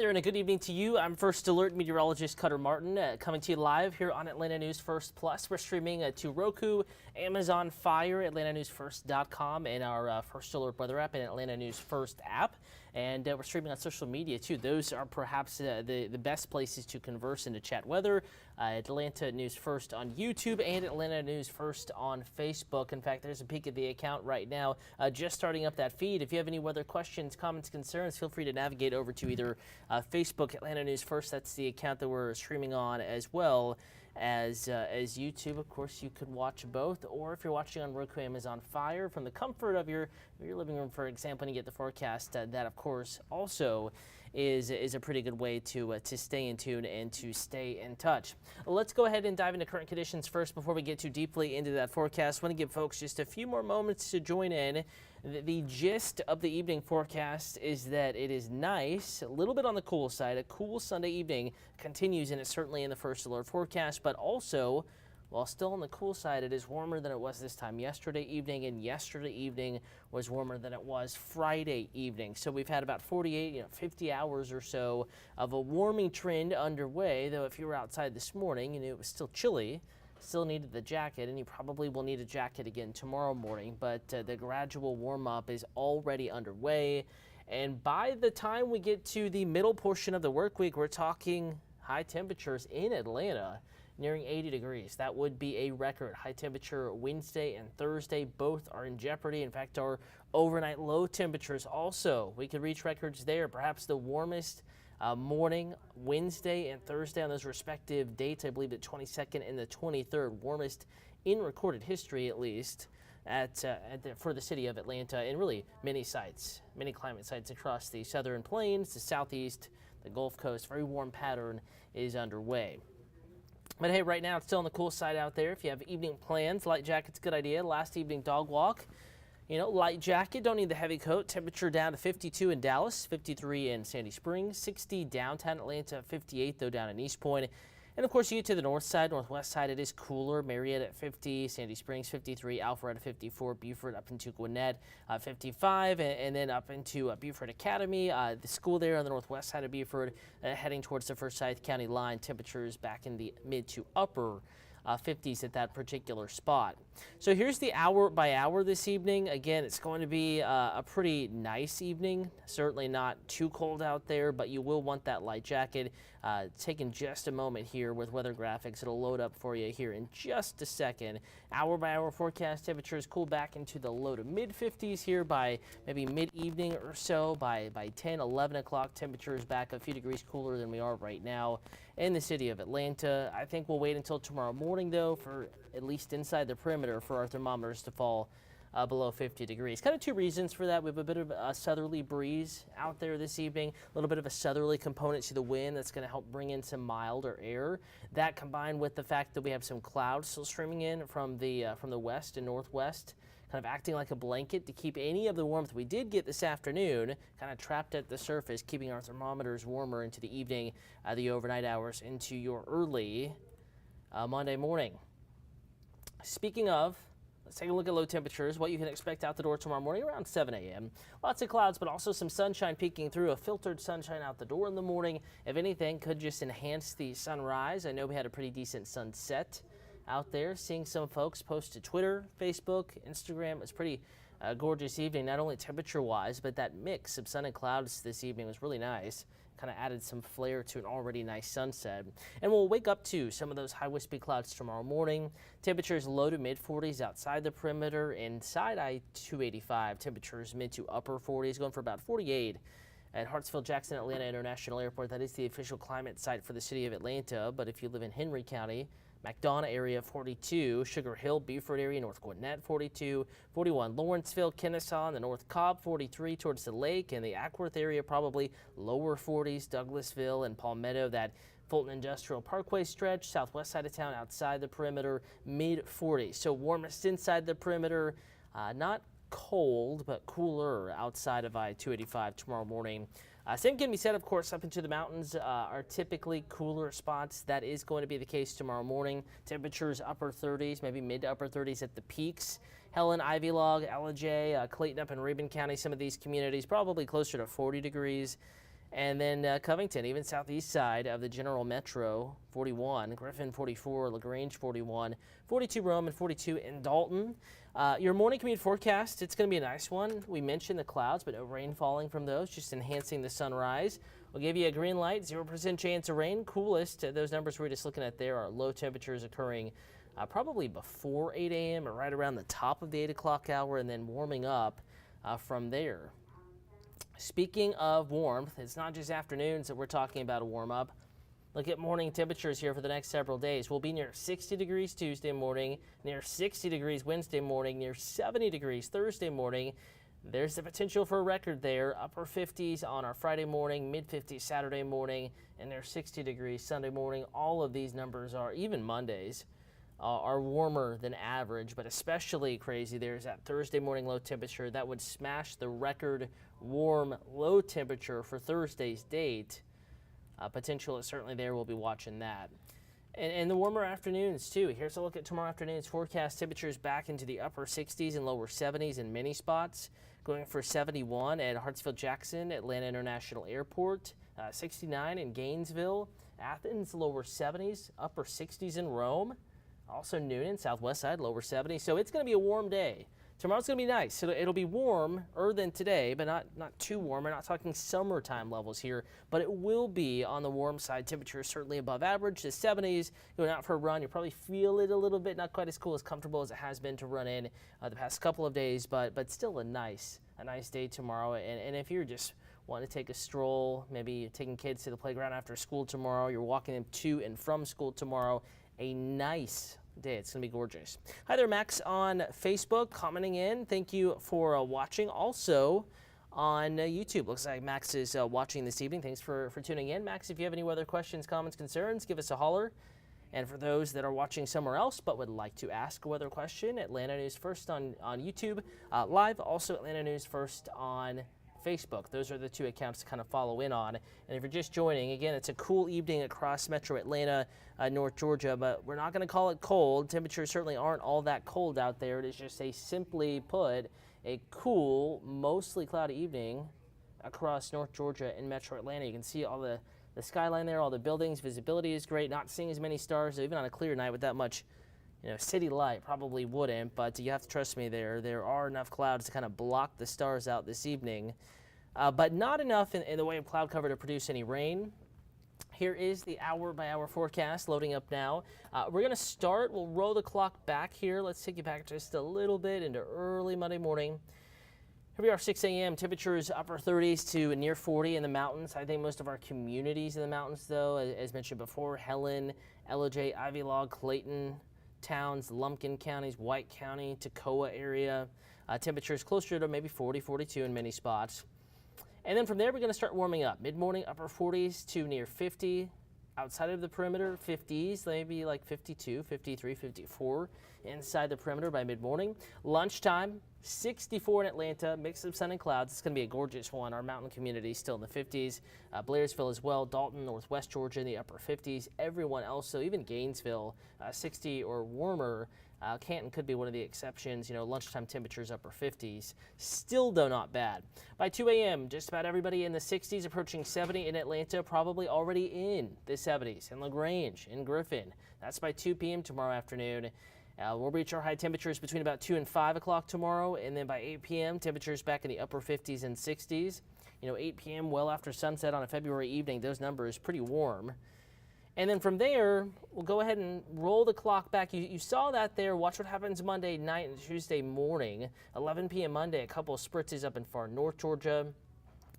there, and a good evening to you. I'm First Alert Meteorologist Cutter Martin, coming to you live here on Atlanta News First Plus. We're streaming to Roku, Amazon Fire, AtlantaNewsFirst.com, and our First Alert weather app and Atlanta News First app. And we're streaming on social media, too. Those are perhaps the best places to converse and to chat weather. Atlanta News First on YouTube and Atlanta News First on Facebook. In fact, there's a peek at the account right now, just starting up that feed. If you have any weather questions, comments, concerns, feel free to navigate over to either Facebook, Atlanta News First. That's the account that we're streaming on, as well as YouTube. Of course, you could watch both, or if you're watching on Roku, Amazon Fire, from the comfort of your living room, for example, and you get the forecast, that of course also is a pretty good way to stay in tune and to stay in touch. Let's go ahead and dive into current conditions first before we get too deeply into that forecast. I want to give folks just a few more moments to join in. The gist of the evening forecast is that it is nice, a little bit on the cool side. A cool Sunday evening continues, and it's certainly in the First Alert forecast, but also, while still on the cool side, it is warmer than it was this time yesterday evening, and yesterday evening was warmer than it was Friday evening. So we've had about 48, 50 hours or so of a warming trend underway, though if you were outside this morning, it was still chilly. Still needed the jacket, and you probably will need a jacket again tomorrow morning, but the gradual warm-up is already underway. And by the time we get to the middle portion of the work week, we're talking high temperatures in Atlanta, nearing 80 degrees. That would be a record high temperature Wednesday and Thursday. Both are in jeopardy. In fact, our overnight low temperatures also, we could reach records there. Perhaps the warmest morning Wednesday and Thursday on those respective dates. I believe the 22nd and the 23rd, warmest in recorded history, at least, for the city of Atlanta, and really many sites, many climate sites across the southern plains, the southeast, the Gulf Coast. Very warm pattern is underway. But hey, right now it's still on the cool side out there. If you have evening plans, light jacket's a good idea. Last evening dog walk, light jacket, don't need the heavy coat. Temperature down to 52 in Dallas, 53 in Sandy Springs, 60 downtown Atlanta, 58 though down in East Point. And of course, you get to the north side, northwest side, it is cooler. Marietta at 50, Sandy Springs 53, Alpharetta 54, Beaufort up into Gwinnett 55, and then up into Beaufort Academy, the school there on the northwest side of Beaufort, heading towards the Forsyth County line. Temperatures back in the mid to upper 50s at that particular spot. So here's the hour by hour this evening. Again, it's going to be a pretty nice evening. Certainly not too cold out there, but you will want that light jacket. Taking just a moment here with weather graphics. It'll load up for you here in just a second. Hour by hour forecast temperatures cool back into the low to mid 50s here by maybe mid-evening or so. By 10, 11 o'clock, temperatures back a few degrees cooler than we are right now in the city of Atlanta. I think we'll wait until tomorrow morning, though, for at least inside the perimeter for our thermometers to fall below 50 degrees. Kind of two reasons for that. We have a bit of a southerly breeze out there this evening, a little bit of a southerly component to the wind that's going to help bring in some milder air. That combined with the fact that we have some clouds still streaming in from the west and northwest, kind of acting like a blanket to keep any of the warmth we did get this afternoon kind of trapped at the surface, keeping our thermometers warmer into the evening, the overnight hours into your early Monday morning. Speaking of, let's take a look at low temperatures, what you can expect out the door tomorrow morning around 7 a.m. Lots of clouds, but also some sunshine peeking through, a filtered sunshine out the door in the morning. If anything, could just enhance the sunrise. I know we had a pretty decent sunset out there. Seeing some folks post to Twitter, Facebook, Instagram. It's pretty gorgeous evening, not only temperature-wise, but that mix of sun and clouds this evening was really nice. Kind of added some flair to an already nice sunset. And we'll wake up to some of those high wispy clouds tomorrow morning. Temperatures low to mid 40s outside the perimeter. Inside I-285, temperatures mid to upper 40s, going for about 48 at Hartsfield-Jackson Atlanta International Airport. That is the official climate site for the city of Atlanta. But if you live in Henry County, McDonough area 42, Sugar Hill, Beaufort area, North Gwinnett 42, 41 Lawrenceville, Kennesaw, and the North Cobb 43 towards the lake, and the Ackworth area probably lower 40s, Douglasville and Palmetto, that Fulton Industrial Parkway stretch, southwest side of town outside the perimeter, mid 40s. So warmest inside the perimeter, not cold, but cooler outside of I-285 tomorrow morning. Same can be said, of course, up into the mountains are typically cooler spots. That is going to be the case tomorrow morning. Temperatures upper 30s, maybe mid to upper 30s at the peaks. Helen, Ivy Log, Ellijay, Clayton up in Rabun County, some of these communities probably closer to 40 degrees. And then Covington, even southeast side of the general metro, 41. Griffin, 44. LaGrange, 41. 42 Rome, and 42 in Dalton. Your morning commute forecast, it's going to be a nice one. We mentioned the clouds, but no rain falling from those, just enhancing the sunrise. We'll give you a green light, 0% chance of rain. Coolest, those numbers we're just looking at there are low temperatures occurring probably before 8 a.m. or right around the top of the 8 o'clock hour, and then warming up from there. Speaking of warmth, it's not just afternoons that we're talking about a warm up. Look at morning temperatures here for the next several days. We'll be near 60 degrees Tuesday morning, near 60 degrees Wednesday morning, near 70 degrees Thursday morning. There's the potential for a record there. Upper 50s on our Friday morning, mid 50s Saturday morning, and near 60 degrees Sunday morning. All of these numbers are, even Mondays, are warmer than average, but especially crazy there's that Thursday morning low temperature that would smash the record warm low temperature for Thursday's date. Potential is certainly there. We'll be watching that. And the warmer afternoons, too. Here's a look at tomorrow afternoon's forecast. Temperatures back into the upper 60s and lower 70s in many spots. Going for 71 at Hartsfield-Jackson, Atlanta International Airport. 69 in Gainesville. Athens, lower 70s, upper 60s in Rome. Also Noonan, southwest side, lower 70s. So it's going to be a warm day. Tomorrow's going to be nice. So it'll be warmer than today, but not too warm. We're not talking summertime levels here, but it will be on the warm side. Temperatures certainly above average. The 70s, going out for a run, you'll probably feel it a little bit. Not quite as cool, as comfortable as it has been to run in the past couple of days, but still a nice day tomorrow. And if you're just wanting to take a stroll, maybe you're taking kids to the playground after school tomorrow, you're walking them to and from school tomorrow, a nice day. It's going to be gorgeous. Hi there, Max on Facebook commenting in. Thank you for watching. Also on YouTube. Looks like Max is watching this evening. Thanks for tuning in. Max, if you have any other questions, comments, concerns, give us a holler. And for those that are watching somewhere else but would like to ask a weather question, Atlanta News First on YouTube live. Also Atlanta News First on Facebook. Those are the two accounts to kind of follow in on. And if you're just joining, again, it's a cool evening across metro Atlanta, North Georgia, but we're not going to call it cold. Temperatures certainly aren't all that cold out there. It is just simply put, a cool, mostly cloudy evening across North Georgia and metro Atlanta. You can see all the skyline there, all the buildings. Visibility is great. Not seeing as many stars, even on a clear night with that much city light probably wouldn't, but you have to trust me there are enough clouds to kind of block the stars out this evening, but not enough in the way of cloud cover to produce any rain. Here is the hour-by-hour forecast loading up now. We're going to start. We'll roll the clock back here. Let's take you back just a little bit into early Monday morning. Here we are, 6 a.m. Temperatures upper 30s to near 40 in the mountains. I think most of our communities in the mountains, though, as mentioned before, Helen, LJ, Ivy Log, Clayton, Towns, Lumpkin counties, White County, Toccoa area. Temperatures closer to maybe 40, 42 in many spots. And then from there, we're going to start warming up. Mid-morning, upper 40s to near 50. Outside of the perimeter, 50s, maybe like 52, 53, 54 inside the perimeter by mid-morning. Lunchtime, 64 in Atlanta, mix of sun and clouds. It's going to be a gorgeous one. Our mountain community still in the 50s. Blairsville as well, Dalton, Northwest Georgia in the upper 50s. Everyone else, so even Gainesville, 60 or warmer. Canton could be one of the exceptions. Lunchtime temperatures upper 50s. Still, though, not bad. By 2 a.m., just about everybody in the 60s, approaching 70 in Atlanta, probably already in the 70s. In LaGrange, in Griffin. That's by 2 p.m. tomorrow afternoon. We'll reach our high temperatures between about 2 and 5 o'clock tomorrow, and then by 8 p.m., temperatures back in the upper 50s and 60s. 8 p.m., well after sunset on a February evening, those numbers pretty warm. And then from there, we'll go ahead and roll the clock back. You saw that there. Watch what happens Monday night and Tuesday morning. 11 p.m. Monday, a couple of spritzes up in far north Georgia.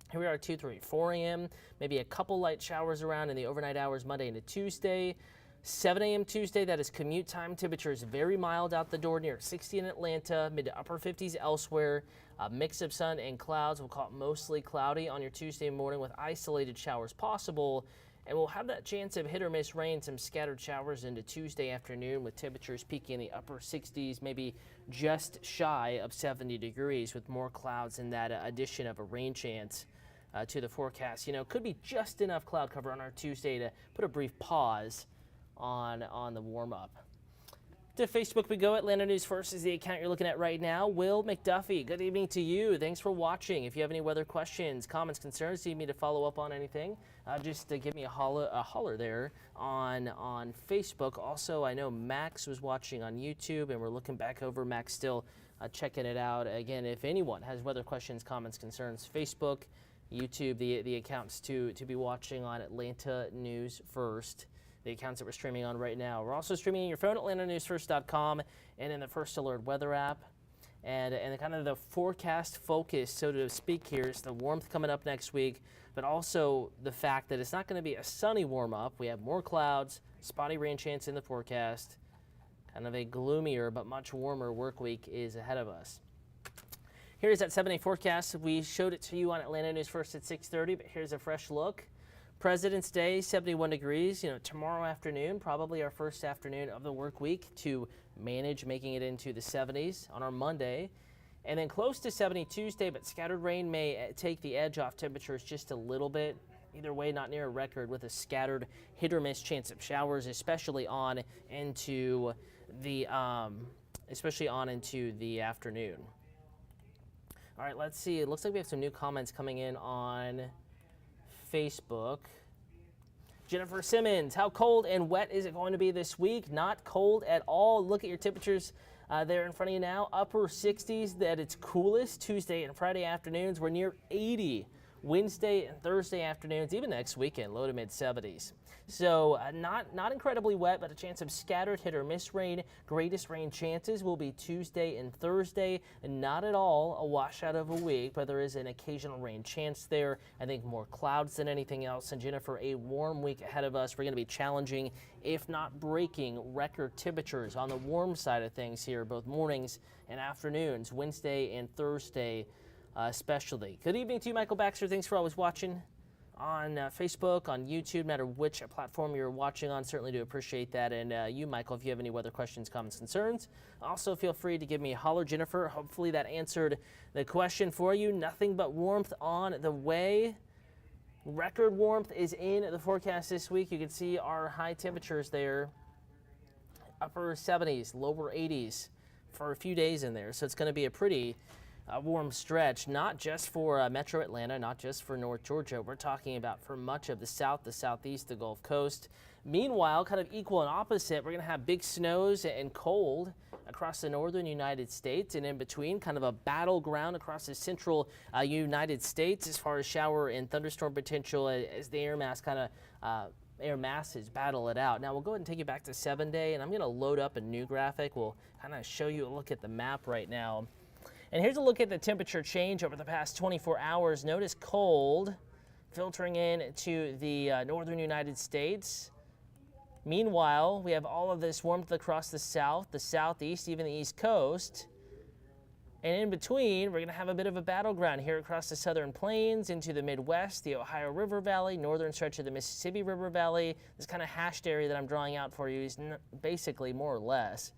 Here we are, 2, 3, 4 a.m. Maybe a couple light showers around in the overnight hours Monday into Tuesday. 7 a.m. Tuesday, that is commute time. Temperatures very mild out the door, near 60 in Atlanta, mid to upper 50s elsewhere. A mix of sun and clouds. We'll call it mostly cloudy on your Tuesday morning with isolated showers possible. And we'll have that chance of hit or miss rain, some scattered showers into Tuesday afternoon with temperatures peaking in the upper 60s, maybe just shy of 70 degrees with more clouds and that addition of a rain chance to the forecast. Could be just enough cloud cover on our Tuesday to put a brief pause on the warm-up. To Facebook we go. Atlanta News First is the account you're looking at right now. Will McDuffie, good evening to you. Thanks for watching. If you have any weather questions, comments, concerns, need me to follow up on anything, just give me a holler there on Facebook. Also, I know Max was watching on YouTube, and we're looking back over. Max still checking it out. Again, if anyone has weather questions, comments, concerns, Facebook, YouTube, the accounts to be watching on Atlanta News First. The accounts that we're streaming on right now. We're also streaming on your phone, atlantanewsfirst.com, and in the First Alert weather app. And kind of the forecast focus, so to speak, here is the warmth coming up next week, but also the fact that it's not going to be a sunny warm-up. We have more clouds, spotty rain chance in the forecast. Kind of a gloomier but much warmer work week is ahead of us. Here's that 7-day forecast. We showed it to you on Atlanta News First at 6:30, but here's a fresh look. President's Day, 71 degrees. Tomorrow afternoon, probably our first afternoon of the work week to manage making it into the 70s on our Monday. And then close to 70 Tuesday, but scattered rain may take the edge off temperatures just a little bit. Either way, not near a record with a scattered hit or miss chance of showers, especially on into the afternoon. All right, let's see. It looks like we have some new comments coming in on Facebook. Jennifer Simmons, how cold and wet is it going to be this week? Not cold at all. Look at your temperatures there in front of you now. Upper 60s at its coolest. Tuesday and Friday afternoons, we're near 80. Wednesday and Thursday afternoons, even next weekend, low to mid 70s. So not incredibly wet, but a chance of scattered hit or miss rain. Greatest rain chances will be Tuesday and Thursday. Not at all a washout of a week, but there is an occasional rain chance there. I think more clouds than anything else. And Jennifer, a warm week ahead of us. We're going to be challenging, if not breaking, record temperatures on the warm side of things here, both mornings and afternoons, Wednesday and Thursday especially. Good evening to you, Michael Baxter. Thanks for always watching on Facebook, on YouTube, no matter which platform you're watching on. Certainly do appreciate that. And you, Michael, if you have any weather questions, comments, concerns, also feel free to give me a holler. Jennifer, hopefully that answered the question for you. Nothing but warmth on the way. Record warmth is in the forecast this week. You can see our high temperatures there. Upper 70s, lower 80s for a few days in there. So it's going to be a pretty warm stretch, not just for Metro Atlanta, not just for North Georgia. We're talking about for much of the South, the Southeast, the Gulf Coast. Meanwhile, kind of equal and opposite, we're going to have big snows and cold across the northern United States, and in between, kind of a battleground across the central United States as far as shower and thunderstorm potential as the air masses battle it out. Now we'll go ahead and take you back to 7-day, and I'm going to load up a new graphic. We'll kind of show you a look at the map right now. And here's a look at the temperature change over the past 24 hours. Notice cold filtering in to the northern United States. Meanwhile, we have all of this warmth across the south, the southeast, even the east coast. And in between, we're going to have a bit of a battleground here across the southern plains into the Midwest, the Ohio River Valley, northern stretch of the Mississippi River Valley. This kind of hashed area that I'm drawing out for you is basically more or less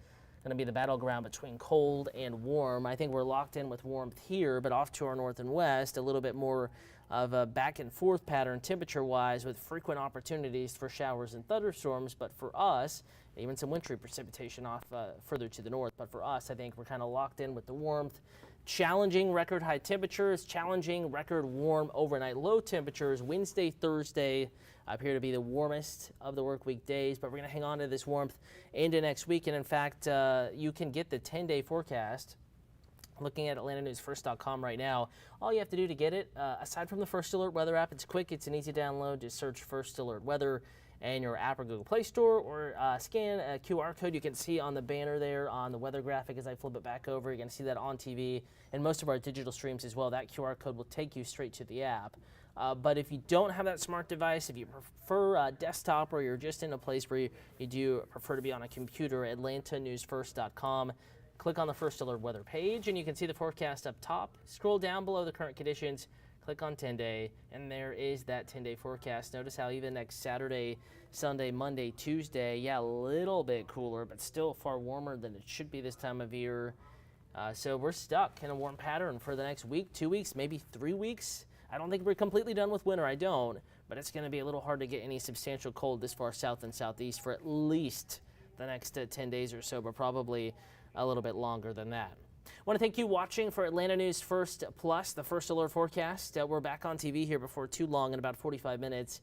going to be the battleground between cold and warm. I think we're locked in with warmth here, but off to our north and west, a little bit more of a back and forth pattern temperature-wise with frequent opportunities for showers and thunderstorms. But for us, even some wintry precipitation off further to the north. But for us, I think we're kind of locked in with the warmth. Challenging record high temperatures, challenging record warm overnight low temperatures. Wednesday, Thursday appear to be the warmest of the work week days, but we're going to hang on to this warmth into next week. And in fact, you can get the 10-day forecast looking at atlantanewsfirst.com right now. All you have to do to get it, aside from the First Alert weather app, it's quick, it's an easy download. Just search First Alert Weather in your app or Google Play Store, or scan a QR code you can see on the banner there on the weather graphic as I flip it back over. You're going to see that on TV and most of our digital streams as well. That QR code will take you straight to the app. But if you don't have that smart device, if you prefer desktop, or you're just in a place where you do prefer to be on a computer, atlantanewsfirst.com. Click on the First Alert weather page, and you can see the forecast up top. Scroll down below the current conditions, click on 10-day, and there is that 10-day forecast. Notice how even next Saturday, Sunday, Monday, Tuesday, yeah, a little bit cooler, but still far warmer than it should be this time of year. So we're stuck in a warm pattern for the next week, 2 weeks, maybe 3 weeks. I don't think we're completely done with winter, I don't, but it's going to be a little hard to get any substantial cold this far south and southeast for at least the next 10 days or so, but probably a little bit longer than that. I want to thank you watching for Atlanta News First Plus, the First Alert Forecast. We're back on TV here before too long in about 45 minutes.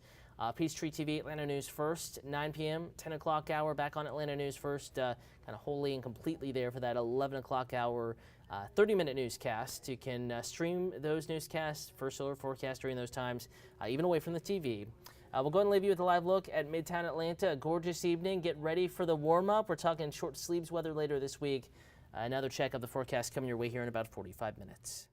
Peachtree TV, Atlanta News First, 9 p.m., 10 o'clock hour, back on Atlanta News First, kind of wholly and completely there for that 11 o'clock hour 30-minute newscast. You can stream those newscasts, First Alert Forecast during those times, even away from the TV. We'll go ahead and leave you with a live look at Midtown Atlanta. A gorgeous evening. Get ready for the warm-up. We're talking short sleeves weather later this week. Another check of the forecast coming your way here in about 45 minutes.